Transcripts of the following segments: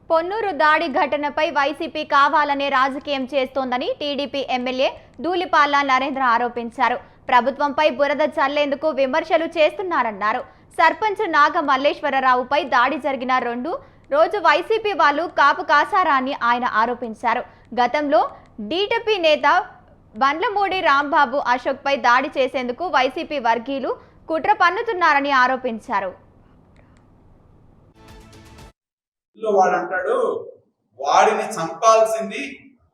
పొన్నూరు దాడి ఘటనపై వైసీపీ కావాలనే రాజకీయం చేస్తోందని టీడీపీ ఎమ్మెల్యే ధూళిపాల నరేంద్ర ఆరోపించారు. ప్రభుత్వంపై బురద చల్లేందుకు విమర్శలు చేస్తున్నారన్నారు. సర్పంచ్ నాగ మల్లేశ్వరరావుపై దాడి జరిగిన రోజు వైసీపీ వాళ్ళు కాపు కాసారా అని ఆయన ఆరోపించారు. గతంలో టీడీపీ నేత బండ్లమూడి రాంబాబు అశోక్పై దాడి చేసేందుకు వైసీపీ వర్గీయులు కుట్ర పన్నుతున్నారని ఆరోపించారు. వాడు అంటాడు వాడిని చంపాల్సింది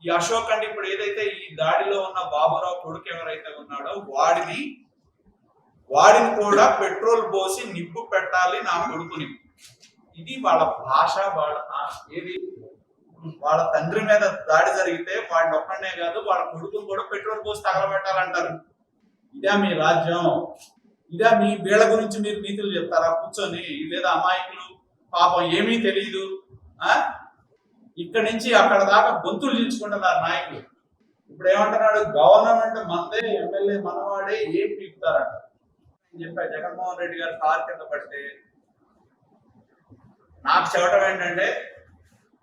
ఈ అశోక్ అంటే ఇప్పుడు ఏదైతే ఈ దాడిలో ఉన్న బాబురావు కొడుకు ఎవరైతే ఉన్నాడో వాడిని కూడా పెట్రోల్ పోసి నిప్పు పెట్టాలి నా కొడుకుని. ఇది వాళ్ళ భాష. వాళ్ళ తండ్రి మీద దాడి జరిగితే వాడిని ఒక్కడనే కాదు వాళ్ళ కొడుకుని కూడా పెట్రోల్ పోసి తగలబెట్టాలంటారు. ఇదే మీ రాజ్యం? ఇదే మీ వీళ్ళ గురించి మీరు నీతులు చెప్తారా కూర్చొని? లేదా అమాయకులు పాపం ఏమీ తెలియదు, ఇక్కడి నుంచి అక్కడ దాకా గొంతులు చించుకుంటున్నారు నాయకులు. ఇప్పుడు ఏమంటున్నాడు, గవర్నమెంట్ మందే, ఎమ్మెల్యే మనవాడే, ఏం పీకుతారంట చెప్పా. జగన్మోహన్ రెడ్డి గారు కారు కింద పడితే నాకు చెప్పడం ఏంటంటే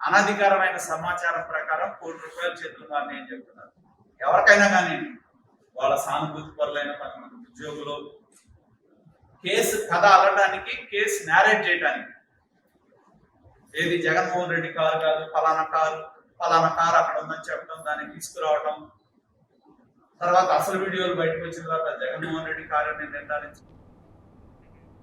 అనధికారమైన సమాచారం ప్రకారం ₹1 కోటి చేస్తున్నారు అని చెప్తున్నారు. ఎవరికైనా కానీ వాళ్ళ సానుభూతి పరులైన 10 మంది ఉద్యోగులు కేసు కథ అల్లడానికి, కేసు నేరేట్ చేయడానికి, ఏది జగన్మోహన్ రెడ్డి కారు కాదు ఫలానా కారు అక్కడ ఉందని చెప్పడం, దాన్ని తీసుకురావడం, తర్వాత అసలు వీడియోలు బయటకు వచ్చిన తర్వాత జగన్మోహన్ రెడ్డి కారు నిర్ధారించి